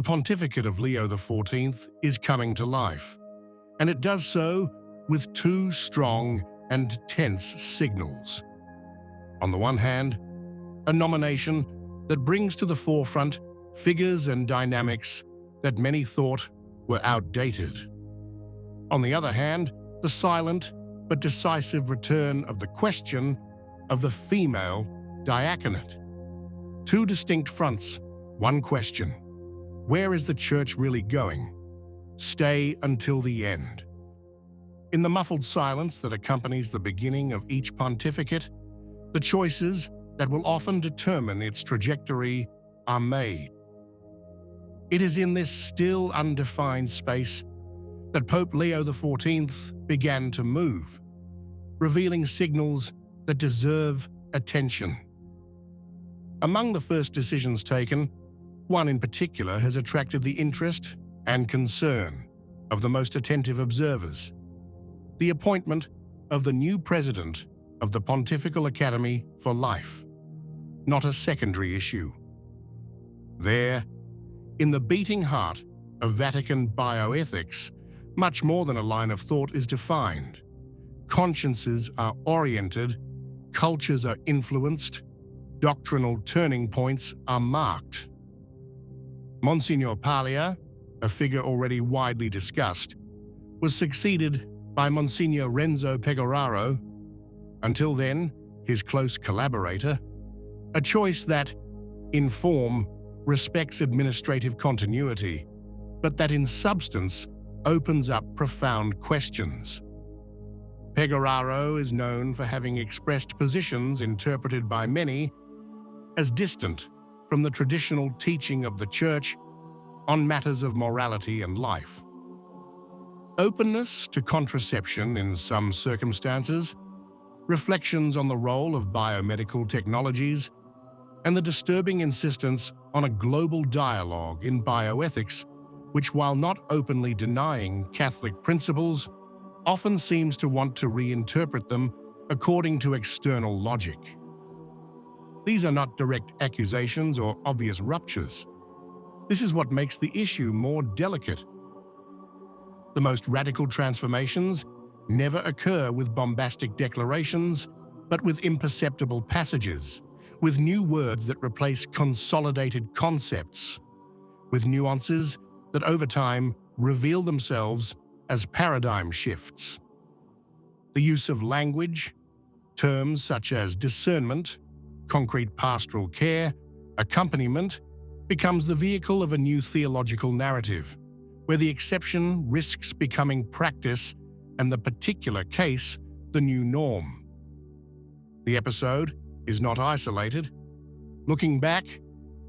The pontificate of Leo XIV is coming to life, and it does so with two strong and tense signals. On the one hand, a nomination that brings to the forefront figures and dynamics that many thought were outdated. On the other hand, the silent but decisive return of the question of the female diaconate. Two distinct fronts, one question. Where is the Church really going? Stay until the end. In the muffled silence that accompanies the beginning of each pontificate, the choices that will often determine its trajectory are made. It is in this still undefined space that Pope Leo XIV began to move, revealing signals that deserve attention. Among the first decisions taken, one in particular has attracted the interest and concern of the most attentive observers: the appointment of the new president of the Pontifical Academy for Life, not a secondary issue. There, in the beating heart of Vatican bioethics, much more than a line of thought is defined. Consciences are oriented, cultures are influenced, doctrinal turning points are marked. Monsignor Paglia, a figure already widely discussed, was succeeded by Monsignor Renzo Pegoraro, until then his close collaborator, a choice that, in form, respects administrative continuity, but that in substance opens up profound questions. Pegoraro is known for having expressed positions interpreted by many as distant from the traditional teaching of the Church on matters of morality and life. Openness to contraception in some circumstances, reflections on the role of biomedical technologies, and the disturbing insistence on a global dialogue in bioethics, which, while not openly denying Catholic principles, often seems to want to reinterpret them according to external logic. These are not direct accusations or obvious ruptures. This is what makes the issue more delicate. The most radical transformations never occur with bombastic declarations, but with imperceptible passages, with new words that replace consolidated concepts, with nuances that over time reveal themselves as paradigm shifts. The use of language, terms such as discernment, concrete pastoral care, accompaniment, becomes the vehicle of a new theological narrative, where the exception risks becoming practice and the particular case the new norm. The episode is not isolated. Looking back,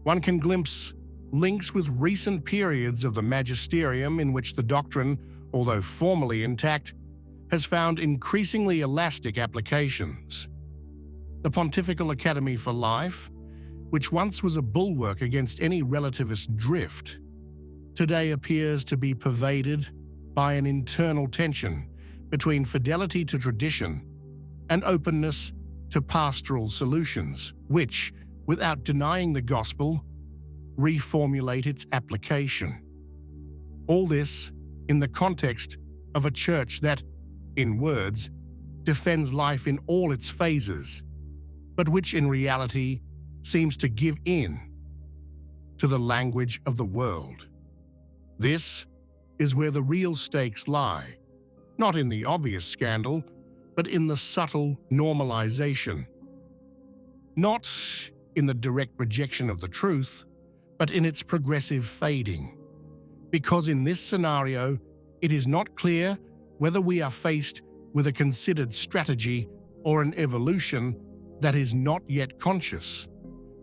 one can glimpse links with recent periods of the magisterium in which the doctrine, although formally intact, has found increasingly elastic applications. The Pontifical Academy for Life, which once was a bulwark against any relativist drift, today appears to be pervaded by an internal tension between fidelity to tradition and openness to pastoral solutions, which, without denying the gospel, reformulate its application. All this in the context of a church that, in words, defends life in all its phases, but which in reality seems to give in to the language of the world. This is where the real stakes lie, not in the obvious scandal, but in the subtle normalization. Not in the direct rejection of the truth, but in its progressive fading. Because in this scenario, it is not clear whether we are faced with a considered strategy or an evolution that is not yet conscious.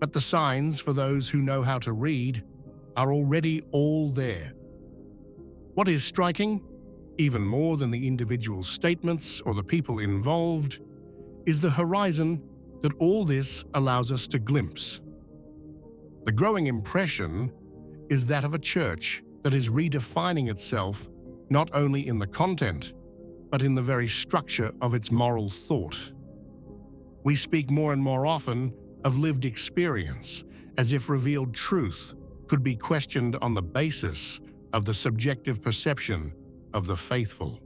But the signs, for those who know how to read, are already all there. What is striking, even more than the individual statements or the people involved, is the horizon that all this allows us to glimpse. The growing impression is that of a church that is redefining itself not only in the content, but in the very structure of its moral thought. We speak more and more often of lived experience, as if revealed truth could be questioned on the basis of the subjective perception of the faithful.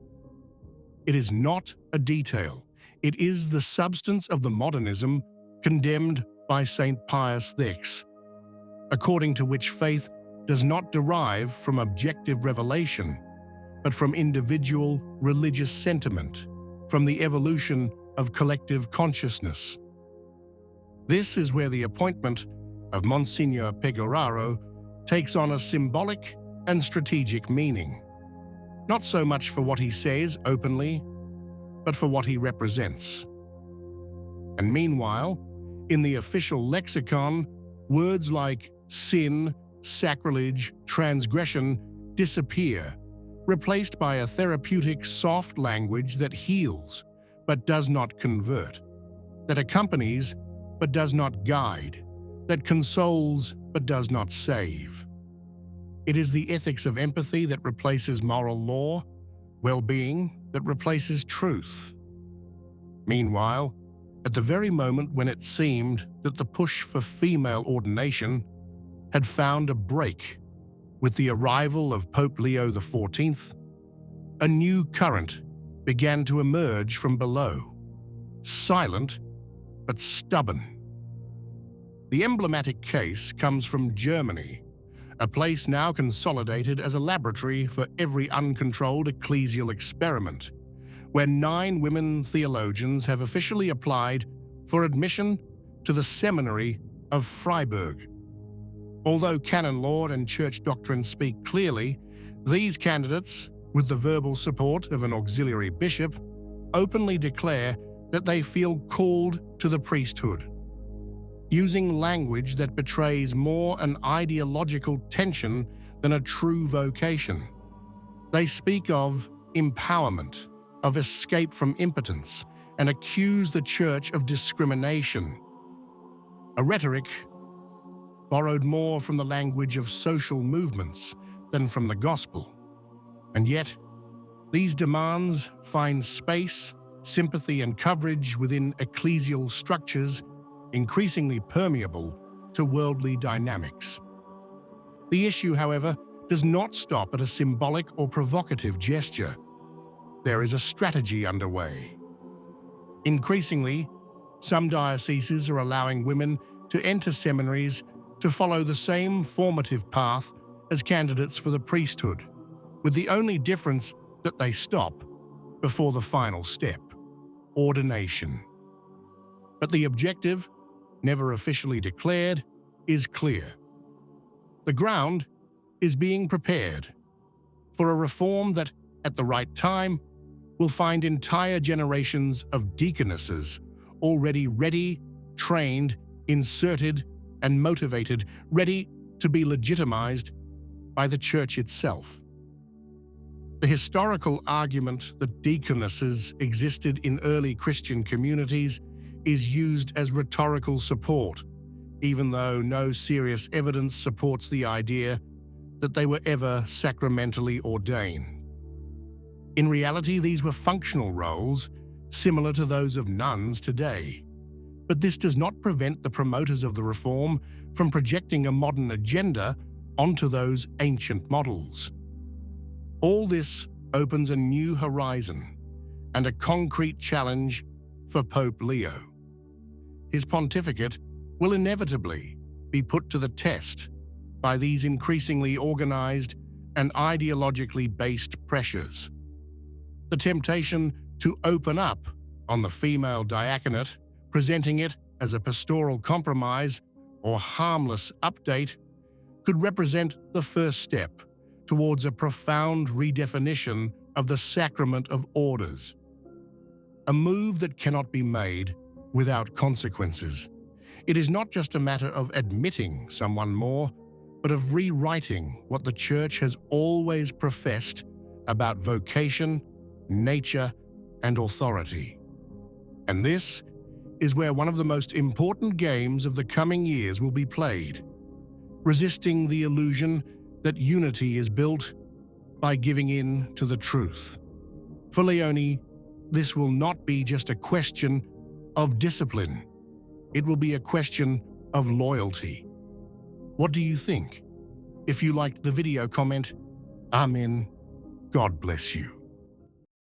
It is not a detail. It is the substance of the modernism condemned by St. Pius VI, according to which faith does not derive from objective revelation, but from individual religious sentiment, from the evolution of collective consciousness. This is where the appointment of Monsignor Pegoraro takes on a symbolic and strategic meaning, not so much for what he says openly, but for what he represents. And meanwhile, in the official lexicon, words like sin, sacrilege, transgression disappear, replaced by a therapeutic soft language that heals but does not convert, that accompanies but does not guide, that consoles but does not save. It is the ethics of empathy that replaces moral law, well-being that replaces truth. Meanwhile, at the very moment when it seemed that the push for female ordination had found a break with the arrival of Pope Leo XIV, a new current began to emerge from below, silent but stubborn. The emblematic case comes from Germany, a place now consolidated as a laboratory for every uncontrolled ecclesial experiment, where 9 women theologians have officially applied for admission to the seminary of Freiburg. Although canon law and church doctrine speak clearly, these candidates, with the verbal support of an auxiliary bishop, openly declare that they feel called to the priesthood, using language that betrays more an ideological tension than a true vocation. They speak of empowerment, of escape from impotence, and accuse the church of discrimination. A rhetoric borrowed more from the language of social movements than from the gospel. And yet, these demands find space, sympathy, and coverage within ecclesial structures increasingly permeable to worldly dynamics. The issue, however, does not stop at a symbolic or provocative gesture. There is a strategy underway. Increasingly, some dioceses are allowing women to enter seminaries to follow the same formative path as candidates for the priesthood, with the only difference that they stop before the final step, ordination. But the objective, never officially declared, is clear. The ground is being prepared for a reform that, at the right time, will find entire generations of deaconesses already ready, trained, inserted, and motivated, ready to be legitimized by the Church itself. The historical argument that deaconesses existed in early Christian communities is used as rhetorical support, even though no serious evidence supports the idea that they were ever sacramentally ordained. In reality, these were functional roles, similar to those of nuns today. But this does not prevent the promoters of the reform from projecting a modern agenda onto those ancient models. All this opens a new horizon and a concrete challenge for Pope Leo. His pontificate will inevitably be put to the test by these increasingly organized and ideologically based pressures. The temptation to open up on the female diaconate, presenting it as a pastoral compromise or harmless update, could represent the first step towards a profound redefinition of the sacrament of orders, a move that cannot be made without consequences. It is not just a matter of admitting someone more, but of rewriting what the Church has always professed about vocation, nature, and authority. And this is where one of the most important games of the coming years will be played, resisting the illusion that unity is built by giving in to the truth. For Leone, this will not be just a question of discipline. It will be a question of loyalty. What do you think? If you liked the video, comment, Amen. God bless you.